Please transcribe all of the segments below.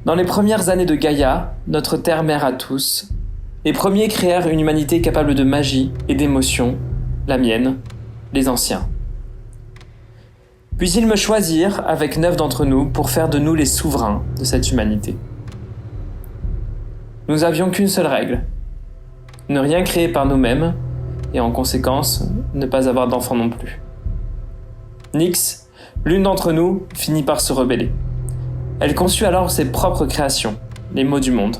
Dans les premières années de Gaïa, notre terre-mère à tous, les premiers créèrent une humanité capable de magie et d'émotion, la mienne, les anciens. Puis ils me choisirent, avec 9 d'entre nous, pour faire de nous les souverains de cette humanité. Nous avions qu'une seule règle, ne rien créer par nous-mêmes, et en conséquence, ne pas avoir d'enfants non plus. Nyx, l'une d'entre nous, finit par se rebeller. Elle conçut alors ses propres créations, les mots du monde.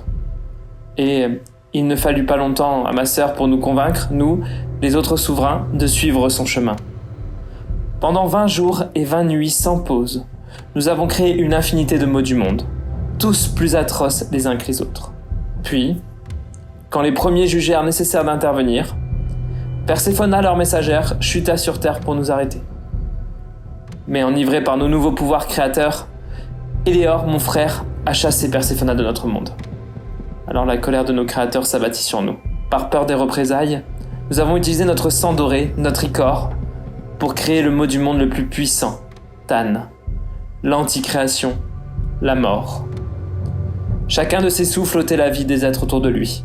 Et il ne fallut pas longtemps à ma sœur pour nous convaincre, nous, les autres souverains, de suivre son chemin. Pendant 20 jours et 20 nuits sans pause, nous avons créé une infinité de mots du monde, tous plus atroces les uns que les autres. Puis, quand les premiers jugèrent nécessaire d'intervenir, Perséphona, leur messagère, chuta sur terre pour nous arrêter. Mais enivré par nos nouveaux pouvoirs créateurs, Éléor, mon frère, a chassé Perséphona de notre monde. Alors la colère de nos créateurs s'abattit sur nous. Par peur des représailles, nous avons utilisé notre sang doré, notre ichor, pour créer le mot du monde le plus puissant, Tan, l'anticréation, la mort. Chacun de ces souffles ôtait la vie des êtres autour de lui.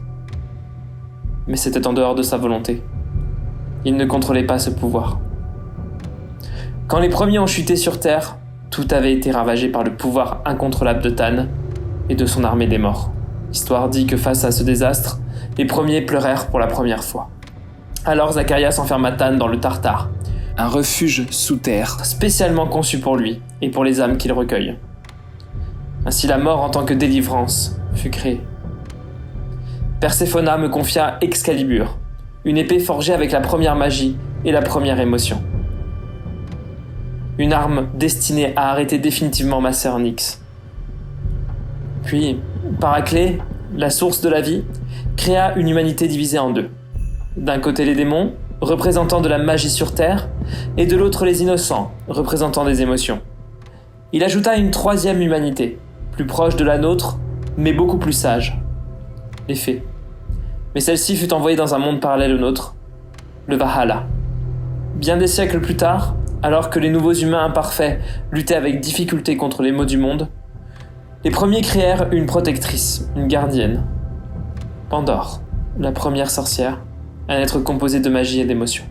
Mais c'était en dehors de sa volonté. Il ne contrôlait pas ce pouvoir. Quand les premiers ont chuté sur Terre, tout avait été ravagé par le pouvoir incontrôlable de Tan et de son armée des morts. L'histoire dit que face à ce désastre, les premiers pleurèrent pour la première fois. Alors Zacharias enferma Tan dans le Tartare, un refuge sous terre spécialement conçu pour lui et pour les âmes qu'il recueille. Ainsi la mort en tant que délivrance fut créée. Perséphona me confia Excalibur, une épée forgée avec la première magie et la première émotion. Une arme destinée à arrêter définitivement ma sœur Nyx. Puis, Paraclée, la source de la vie, créa une humanité divisée en deux. D'un côté les démons, représentant de la magie sur Terre, et de l'autre les innocents, représentant des émotions. Il ajouta une troisième humanité, plus proche de la nôtre, mais beaucoup plus sage. Les fées. Mais celle-ci fut envoyée dans un monde parallèle au nôtre, le Valhalla. Bien des siècles plus tard, alors que les nouveaux humains imparfaits luttaient avec difficulté contre les maux du monde, les premiers créèrent une protectrice, une gardienne. Pandore, la première sorcière, un être composé de magie et d'émotion.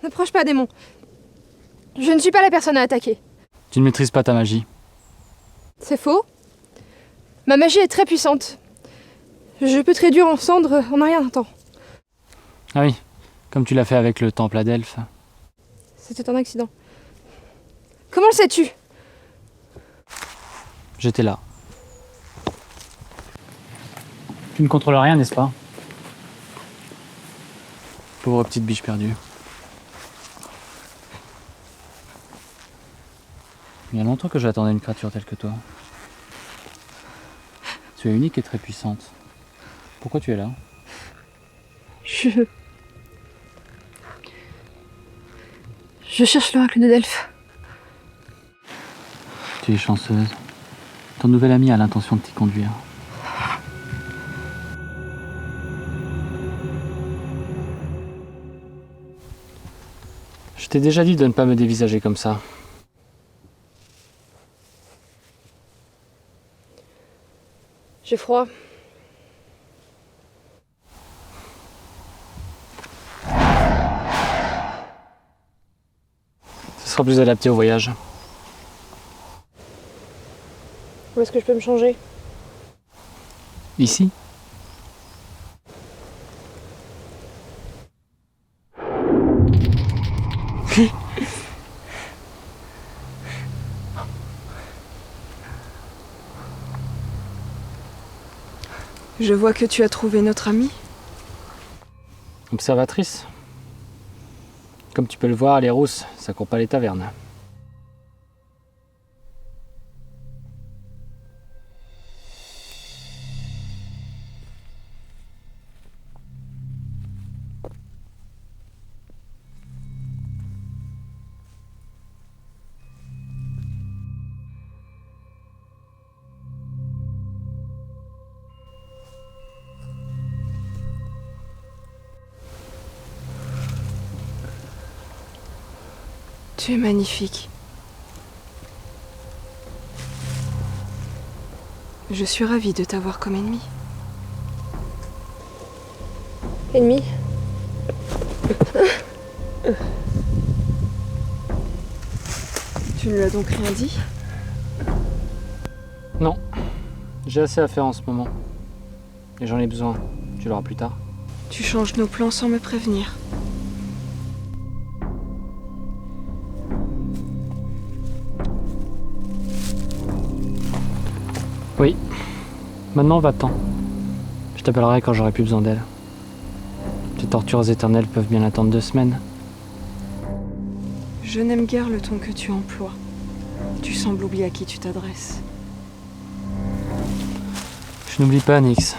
N'approche pas, démon. Je ne suis pas la personne à attaquer. Tu ne maîtrises pas ta magie. C'est faux. Ma magie est très puissante. Je peux te réduire en cendres en un rien de temps. Ah oui, comme tu l'as fait avec le temple à Delphes. C'était un accident. Comment le sais-tu? J'étais là. Tu ne contrôles rien, n'est-ce pas? Pauvre petite biche perdue. Il y a longtemps que j'attendais une créature telle que toi. Tu es unique et très puissante. Pourquoi tu es là? Je cherche l'oracle de Delphes. Tu es chanceuse. Ton nouvel ami a l'intention de t'y conduire. Je t'ai déjà dit de ne pas me dévisager comme ça. J'ai froid. Ce sera plus adapté au voyage. Où est-ce que je peux me changer? Ici? Je vois que tu as trouvé notre amie. Observatrice. Comme tu peux le voir, les rousses, ça court pas les tavernes. Tu es magnifique. Je suis ravie de t'avoir comme ennemi. Ennemi? Tu ne lui as donc rien dit? Non, j'ai assez à faire en ce moment. Et j'en ai besoin. Tu l'auras plus tard. Tu changes nos plans sans me prévenir. Oui. Maintenant, va-t'en. Je t'appellerai quand j'aurai plus besoin d'elle. Tes tortures éternelles peuvent bien attendre 2 semaines. Je n'aime guère le ton que tu emploies. Tu sembles oublier à qui tu t'adresses. Je n'oublie pas, Nyx.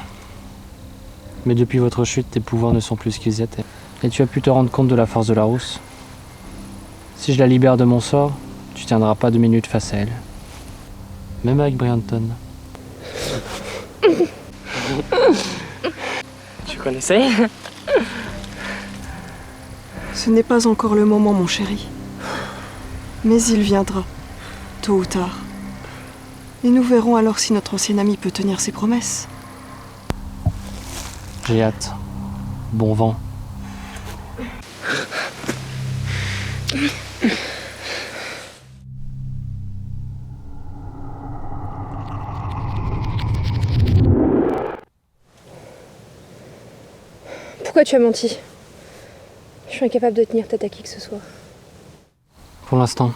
Mais depuis votre chute, tes pouvoirs ne sont plus ce qu'ils étaient. Et tu as pu te rendre compte de la force de la rousse. Si je la libère de mon sort, tu tiendras pas 2 minutes face à elle. Même avec Brianton. Tu connaissais? Ce n'est pas encore le moment, mon chéri. Mais il viendra, tôt ou tard. Et nous verrons alors si notre ancien ami peut tenir ses promesses. J'ai hâte. Bon vent. Pourquoi tu as menti? Je suis incapable de tenir tête à qui que ce soit. Pour l'instant,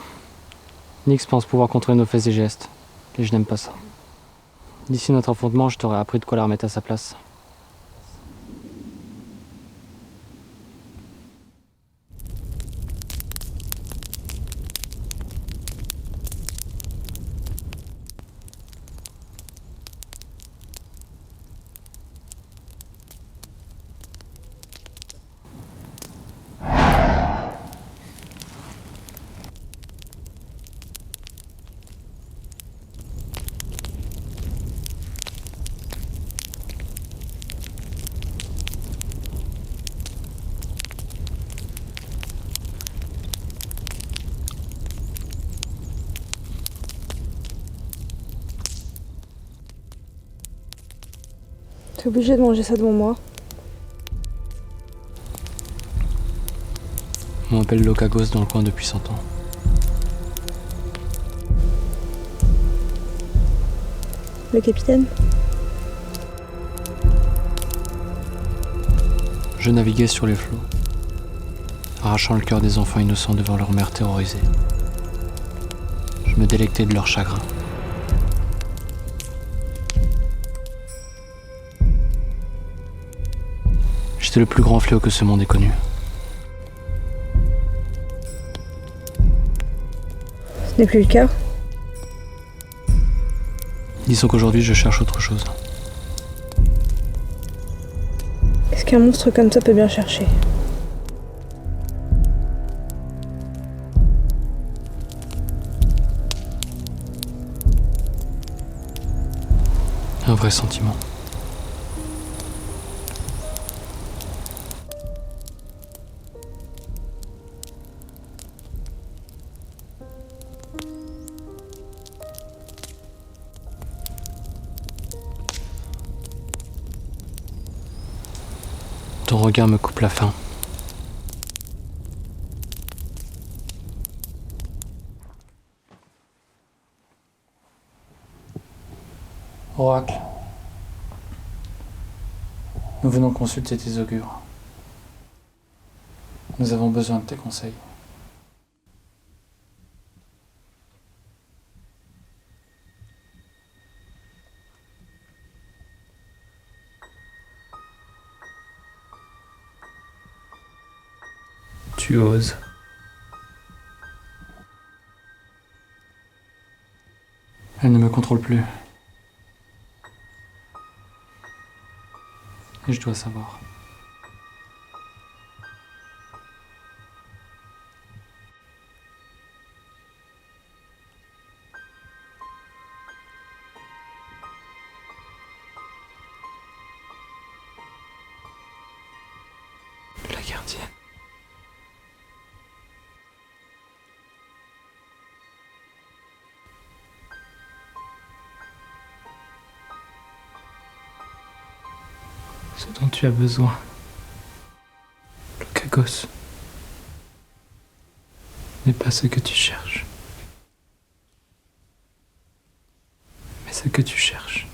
Nyx pense pouvoir contrôler nos faits et gestes. Et je n'aime pas ça. D'ici notre affrontement, je t'aurais appris de quoi la remettre à sa place. T'es obligé de manger ça devant moi. On m'appelle Locagos dans le coin depuis 100 ans. le capitaine? Je naviguais sur les flots, arrachant le cœur des enfants innocents devant leur mère terrorisée. Je me délectais de leur chagrin. J'étais le plus grand fléau que ce monde ait connu. Ce n'est plus le cas. Disons qu'aujourd'hui, je cherche autre chose. Qu'est-ce qu'un monstre comme ça peut bien chercher? Un vrai sentiment. Ton regard me coupe la faim. Oracle, nous venons consulter tes augures. Nous avons besoin de tes conseils. Tu oses. Elle ne me contrôle plus. Et je dois savoir. La gardienne. Ce dont tu as besoin. Le Kagos n'est pas ce que tu cherches. Mais ce que tu cherches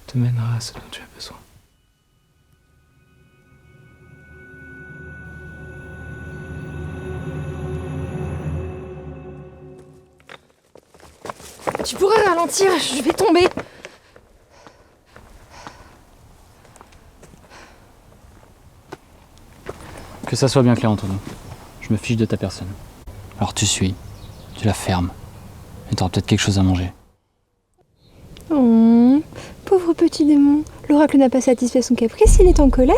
te mènera à ce dont tu as besoin. Tu pourrais ralentir, je vais tomber. Que ça soit bien clair entre nous. Je me fiche de ta personne. Alors tu suis, tu la fermes, et t'auras peut-être quelque chose à manger. Oh, pauvre petit démon. L'oracle n'a pas satisfait son caprice, il est en colère.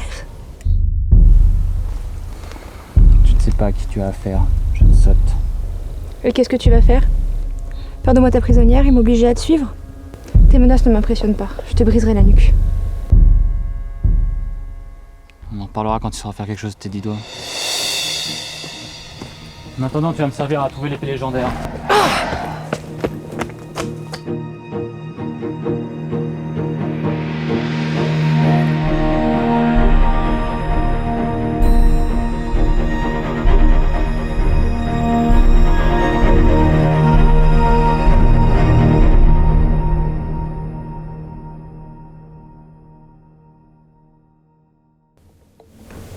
Tu ne sais pas à qui tu as affaire, jeune sotte. Et qu'est-ce que tu vas faire? Faire de moi ta prisonnière et m'obliger à te suivre? Tes menaces ne m'impressionnent pas, je te briserai la nuque. On en parlera quand tu sauras faire quelque chose de tes 10 doigts. En attendant, tu vas me servir à trouver l'épée légendaire.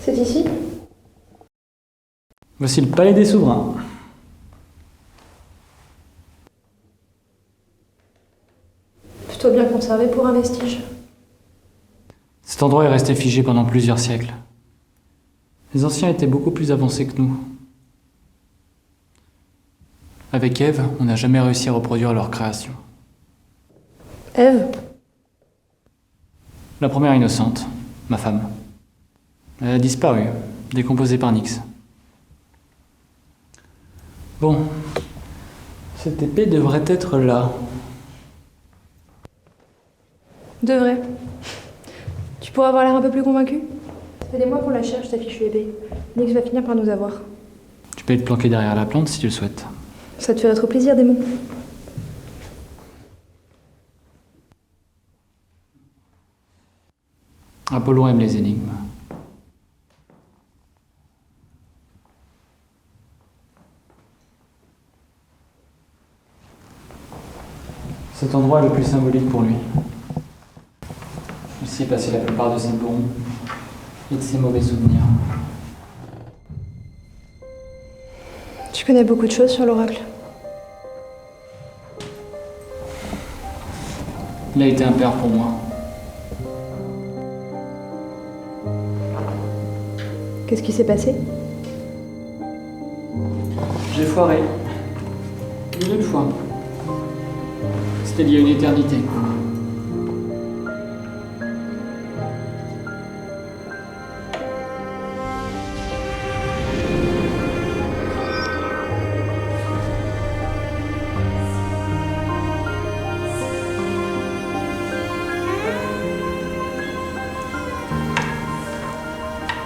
C'est ici? Voici le palais des souverains. Plutôt bien conservé pour un vestige. Cet endroit est resté figé pendant plusieurs siècles. Les anciens étaient beaucoup plus avancés que nous. Avec Ève, on n'a jamais réussi à reproduire leur création. Ève? La première innocente, ma femme. Elle a disparu, décomposée par Nyx. Bon, cette épée devrait être là. Devrait. Tu pourrais avoir l'air un peu plus convaincu? Ça fait des mois qu'on la cherche, ta fichue épée. Nyx va finir par nous avoir. Tu peux te planquer derrière la plante si tu le souhaites. Ça te ferait trop plaisir, démon. Apollon aime les énigmes. Cet endroit est le plus symbolique pour lui. Il s'y est passé la plupart de ses bons et de ses mauvais souvenirs. Tu connais beaucoup de choses sur l'oracle. Il a été un père pour moi. Qu'est-ce qui s'est passé? J'ai foiré. Une fois. C'était il y a une éternité.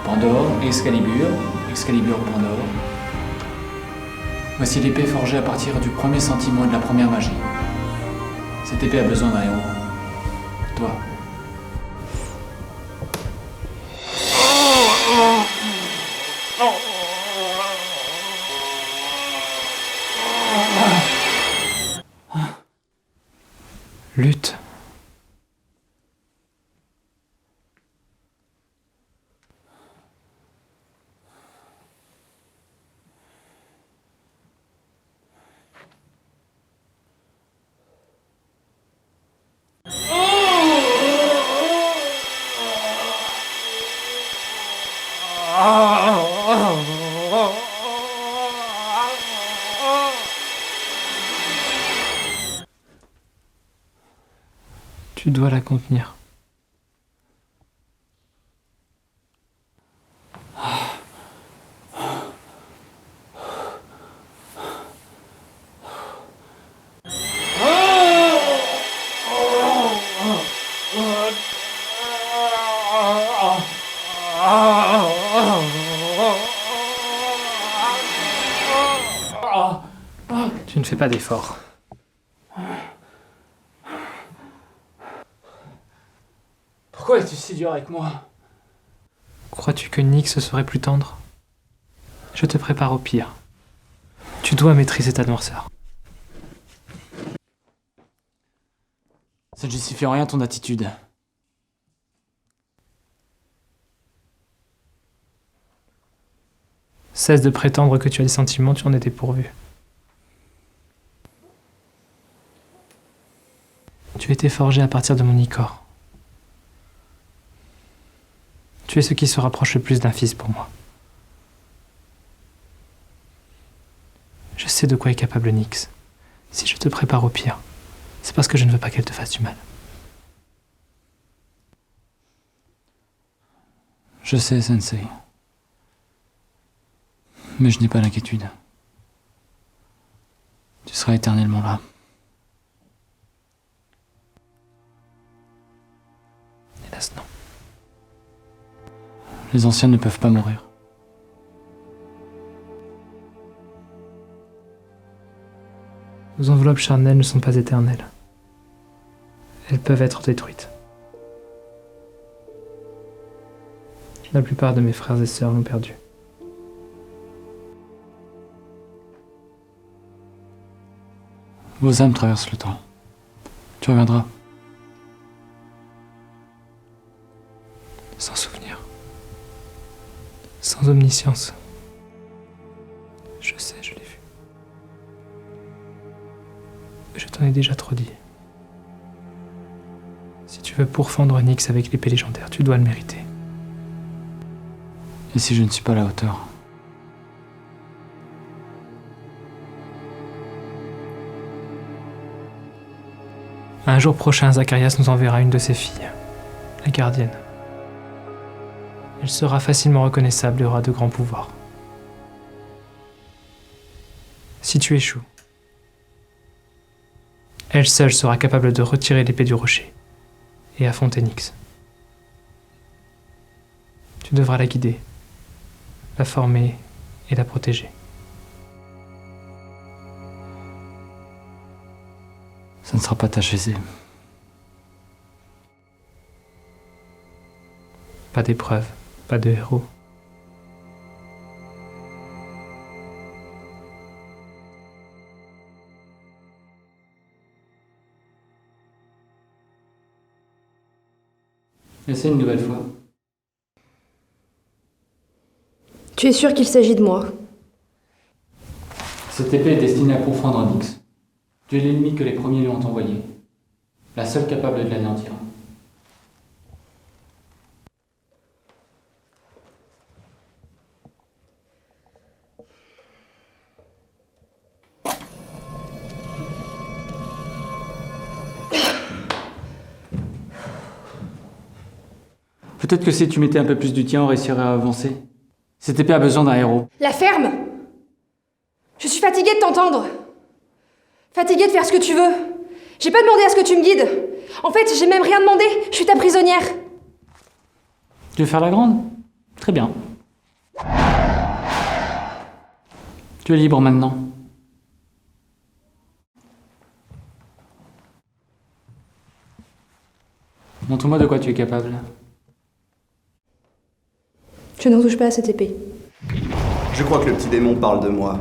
Pandore, Excalibur, Excalibur Pandore. Voici l'épée forgée à partir du premier sentiment et de la première magie. Cette épée a besoin d'un héros. Toi. Lutte. Tu dois la contenir. Tu ne fais pas d'effort. Pourquoi es-tu si dur avec moi? Crois-tu que Nyx serait plus tendre? Je te prépare au pire. Tu dois maîtriser ta noirceur. Ça ne justifie en rien ton attitude. Cesse de prétendre que tu as des sentiments, tu en es dépourvu. Tu étais forgé à partir de mon Icor. Tu es ce qui se rapproche le plus d'un fils pour moi. Je sais de quoi est capable Nyx. Si je te prépare au pire, c'est parce que je ne veux pas qu'elle te fasse du mal. Je sais, Sensei. Mais je n'ai pas d'inquiétude. Tu seras éternellement là. Hélas, non. Les anciens ne peuvent pas mourir. Nos enveloppes charnelles ne sont pas éternelles. Elles peuvent être détruites. La plupart de mes frères et sœurs l'ont perdu. Vos âmes traversent le temps. Tu reviendras. Sans souvenir. Sans omniscience. Je sais, je l'ai vu. Je t'en ai déjà trop dit. Si tu veux pourfendre Nyx avec l'épée légendaire, tu dois le mériter. Et si je ne suis pas à la hauteur? Un jour prochain, Zacharias nous enverra une de ses filles, la gardienne. Elle sera facilement reconnaissable et aura de grands pouvoirs. Si tu échoues, elle seule sera capable de retirer l'épée du rocher et affronter Nyx. Tu devras la guider, la former et la protéger. Ça ne sera pas tâche aisée. Pas d'épreuve, pas de héros. Essaie une nouvelle fois. Tu es sûr qu'il s'agit de moi? Cette épée est destinée à confondre Nyx. Tu es l'ennemi que les premiers lui ont envoyé. La seule capable de l'anéantir. Peut-être que si tu mettais un peu plus du tien, on réussirait à avancer. Cette épée a besoin d'un héros. La ferme! Je suis fatiguée de t'entendre. Fatiguée de faire ce que tu veux. J'ai pas demandé à ce que tu me guides. En fait, j'ai même rien demandé. Je suis ta prisonnière. Tu veux faire la grande? Très bien. Tu es libre maintenant. Montre-moi de quoi tu es capable. Je ne touche pas à cette épée. Je crois que le petit démon parle de moi.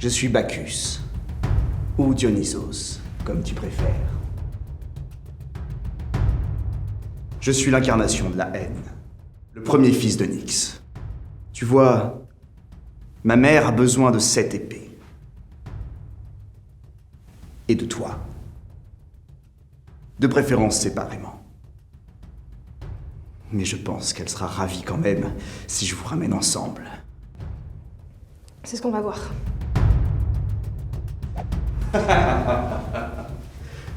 Je suis Bacchus, ou Dionysos, comme tu préfères. Je suis l'incarnation de la haine, le premier fils de Nyx. Tu vois, ma mère a besoin de cette épée. Et de toi. De préférence séparément. Mais je pense qu'elle sera ravie quand même si je vous ramène ensemble. C'est ce qu'on va voir.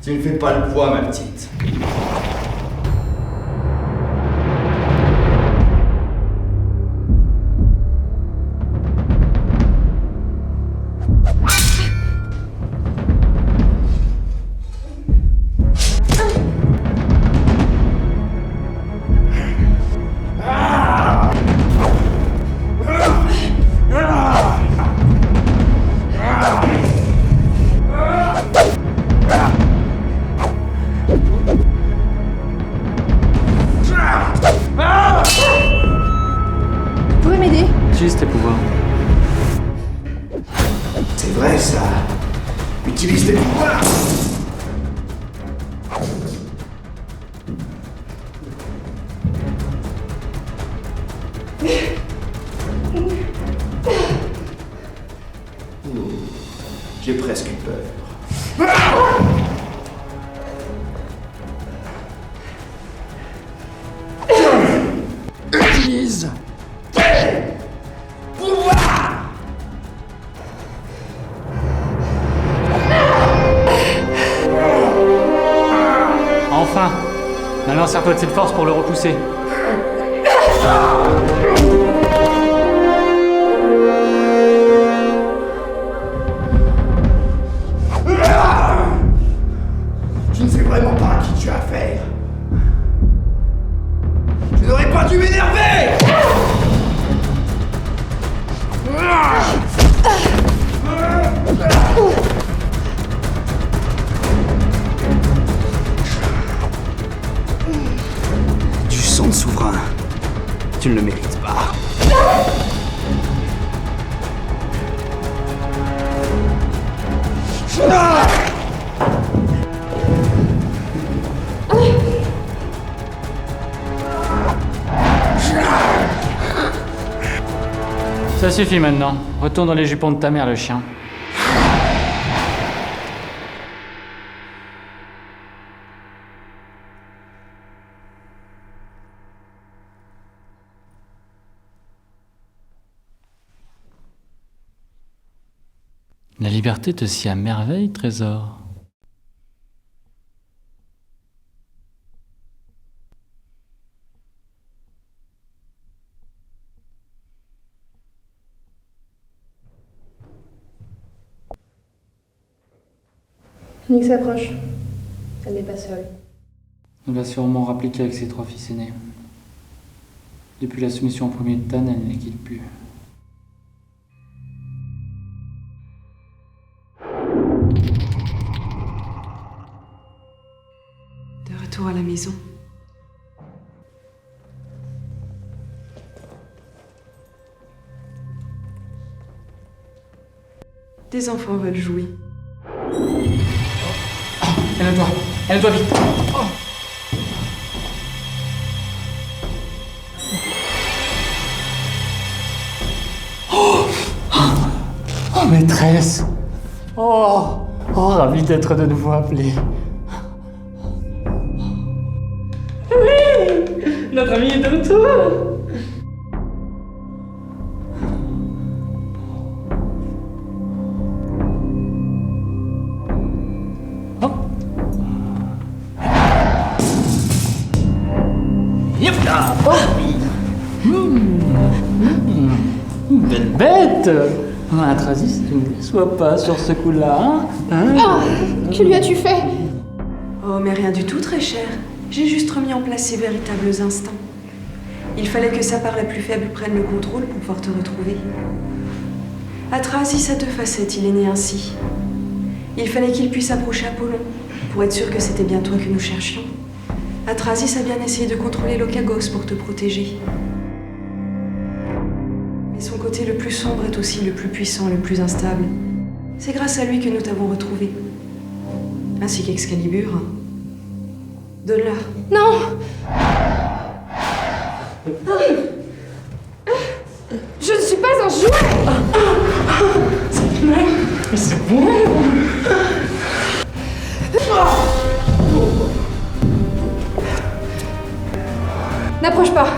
Tu ne fais pas le poids, ma petite. Tu pourrais m'aider? Utilise tes pouvoirs. C'est vrai, ça. Utilise tes pouvoirs. J'ai presque eu peur. Utilise tes pouvoirs. Enfin! Maintenant, sers-toi de cette force pour le repousser. Je ne sais vraiment pas à qui tu as affaire. Je n'aurais pas dû m'énerver. Du sang de souverain. Tu ne le mérites pas. Ça suffit maintenant. Retourne dans les jupons de ta mère, le chien. La liberté te scie à merveille, trésor. Nyx s'approche. Elle n'est pas seule. Elle va sûrement rappliquer avec ses 3 fils aînés. Depuis la soumission au premier de Tan, elle ne les quitte plus. De retour à la maison. Les enfants veulent jouer. Elle doit vite. Oh, maîtresse. Oh, ravi d'être de nouveau appelé. Oui, notre ami est de retour. Belle bête! Atrasis, tu ne déçois pas sur ce coup-là, hein? Que lui as-tu fait? Oh, mais rien du tout, très cher. J'ai juste remis en place ces véritables instincts. Il fallait que sa part la plus faible prenne le contrôle pour pouvoir te retrouver. Atrasis a deux facettes, il est né ainsi. Il fallait qu'il puisse approcher Apollon, pour être sûr que c'était bien toi que nous cherchions. Atrasis a bien essayé de contrôler Lokagos pour te protéger. Mais son côté le plus sombre est aussi le plus puissant, le plus instable. C'est grâce à lui que nous t'avons retrouvé. Ainsi qu'Excalibur. Donne-la. Non! Je ne suis pas un jouet! Mais c'est bon! N'approche pas!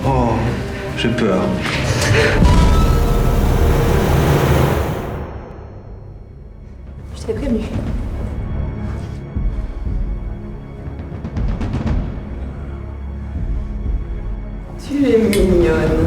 Oh, j'ai peur. Je t'avais prévenu. Tu es mignonne.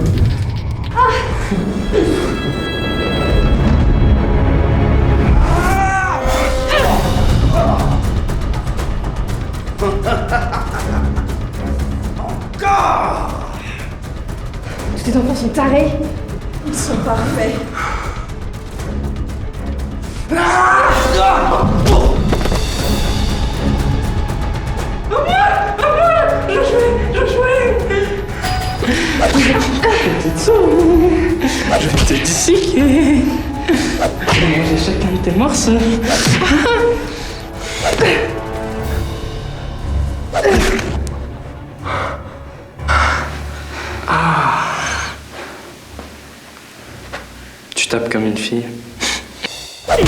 Tous tes enfants sont tarés. Ils sont parfaits. Je vais te disséquer! Je vais manger chacun de tes morceaux! Tu tapes comme une fille. Merde!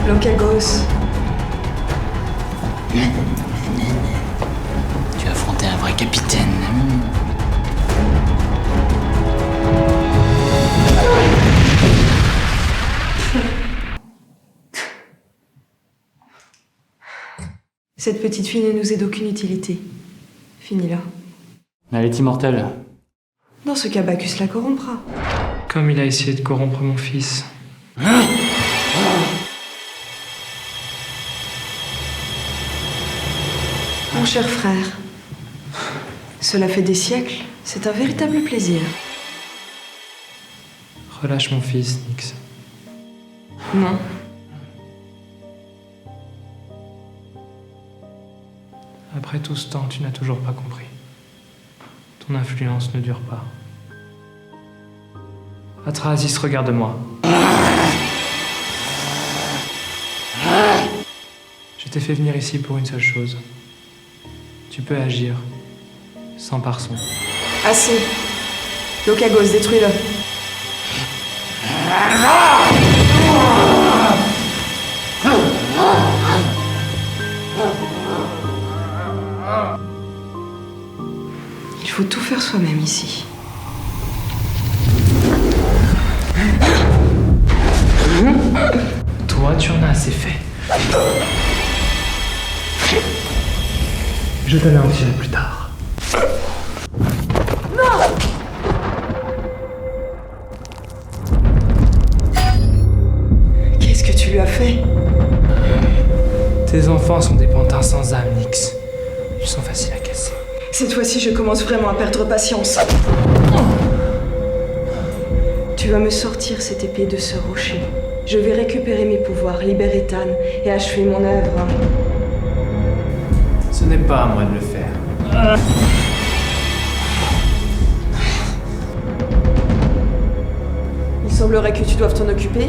Lokagos. Tu as affronté un vrai capitaine. Cette petite fille ne nous est d'aucune utilité. Finis-la. Elle est immortelle. Dans ce cas, Bacchus la corrompra. Comme il a essayé de corrompre mon fils. Mon cher frère, cela fait des siècles, c'est un véritable plaisir. Relâche mon fils, Nyx. Non. Après tout ce temps, tu n'as toujours pas compris. Ton influence ne dure pas. Atrasis, regarde-moi. Je t'ai fait venir ici pour une seule chose. Tu peux agir, sans parson. Assez. Lokagos, détruis-le. Il faut tout faire soi-même ici. Toi, tu en as assez fait. Je te l'anéantirai plus tard. Qu'est-ce que tu lui as fait? Tes enfants sont des pantins sans âme, Nyx. Ils sont faciles à casser. Cette fois-ci, je commence vraiment à perdre patience. Tu vas me sortir cette épée de ce rocher. Je vais récupérer mes pouvoirs, libérer Tan et achever mon œuvre. n'est pas à moi de le faire. Il semblerait que tu doives t'en occuper.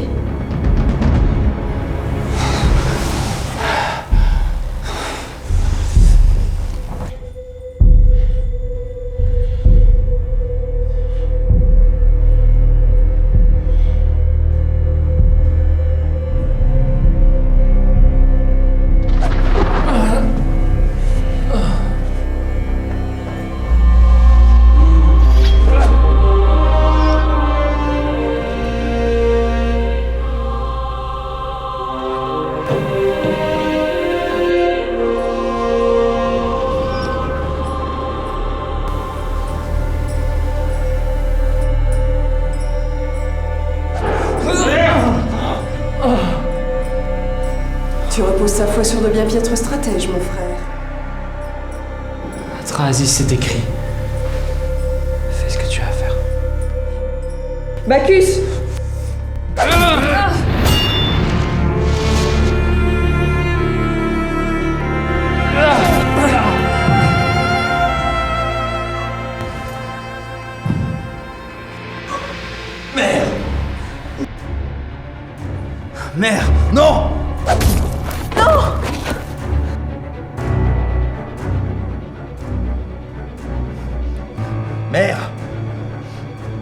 Tu reposes ta foi sur de bien piètres stratèges, mon frère. Aziz, c'est écrit. Fais ce que tu as à faire. Bacchus! Mère, non! Mère!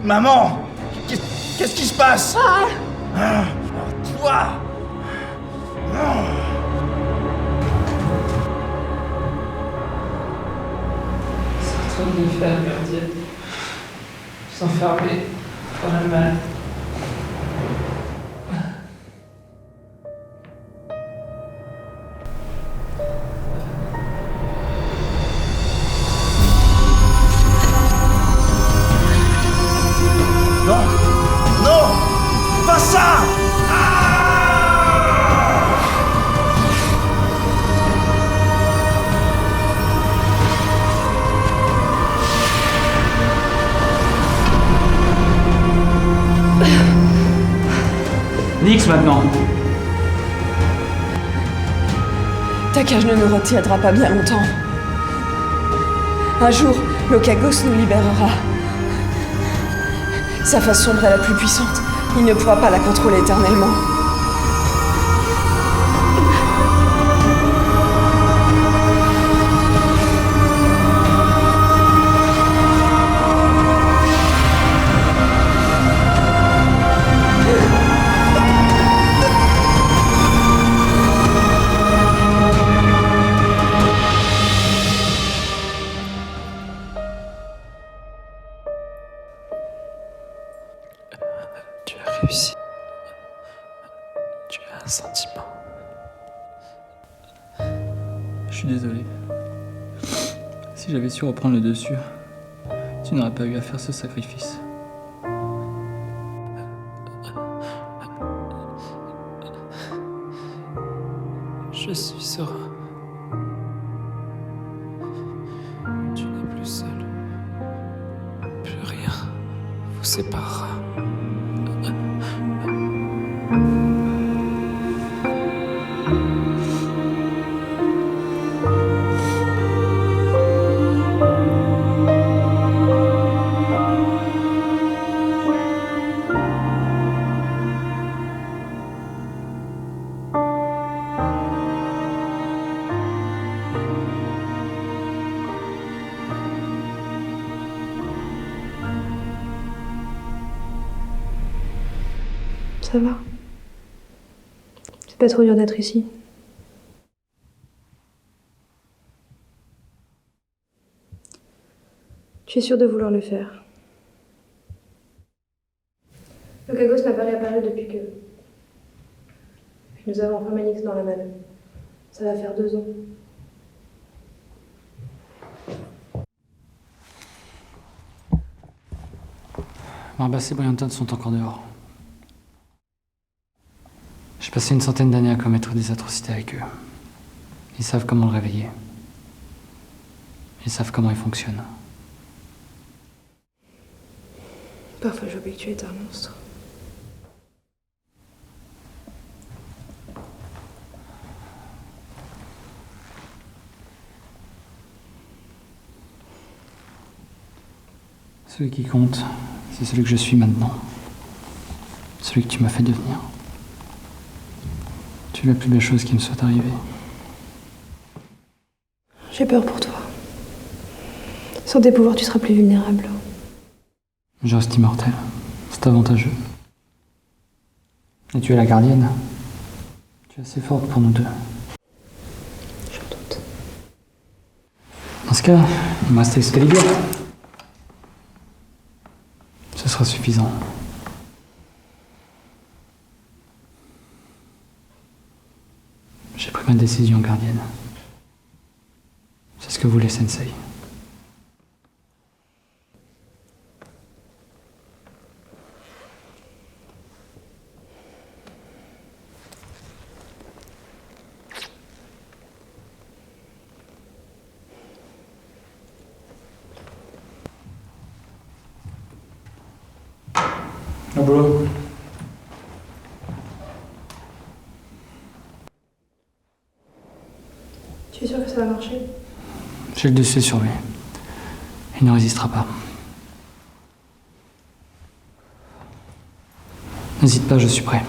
Maman! Qu'est-ce qui se passe? Toi! C'est en train de me faire, gardienne. S'enfermer dans la malle. Non! Non! Pas ça! Nyx maintenant. Ta cage ne nous retiendra pas bien longtemps. Un jour, Lokagos nous libérera. Sa face sombre est la plus puissante. Il ne pourra pas la contrôler éternellement. Tu as réussi. Tu as un sentiment. Je suis désolé. Si j'avais su reprendre le dessus, tu n'aurais pas eu à faire ce sacrifice. Je suis serein. Tu n'es plus seul. Plus rien vous séparera. Ça va. C'est pas trop dur d'être ici. Tu es sûr de vouloir le faire? Lokagos n'a pas réapparu depuis que... Nous avons enfin Manix dans la malle. Ça va faire 2 ans. Marbas et Bryanton sont encore dehors. J'ai passé une centaine d'années à commettre des atrocités avec eux. Ils savent comment le réveiller. Ils savent comment il fonctionne. Parfois j'oublie que tu es un monstre. Celui qui compte, c'est celui que je suis maintenant. Celui que tu m'as fait devenir. Tu es la plus belle chose qui me soit arrivée. J'ai peur pour toi. Sans tes pouvoirs, tu seras plus vulnérable. Je reste immortel. C'est avantageux. Et tu es la gardienne. Tu es assez forte pour nous deux. J'en doute. Dans ce cas, il me reste Excalibur. Ce sera suffisant. J'ai pris ma décision, gardienne. C'est ce que voulait Sensei. Au boulot. Tu es sûr que ça va marcher? J'ai le dessus sur lui. Il ne résistera pas. N'hésite pas, je suis prêt.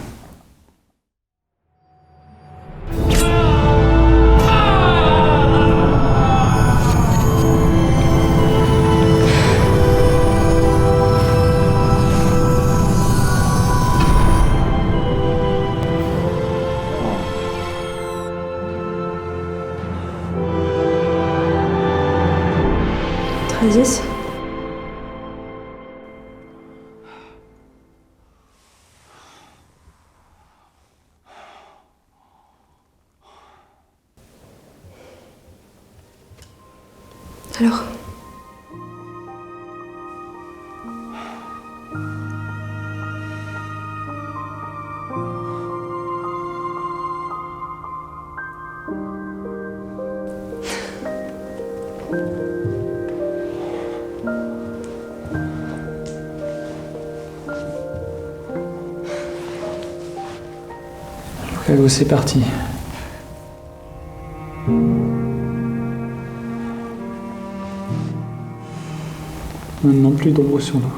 Transis. Alors, Allô, c'est parti. Maintenant, plus d'ombre sur nous.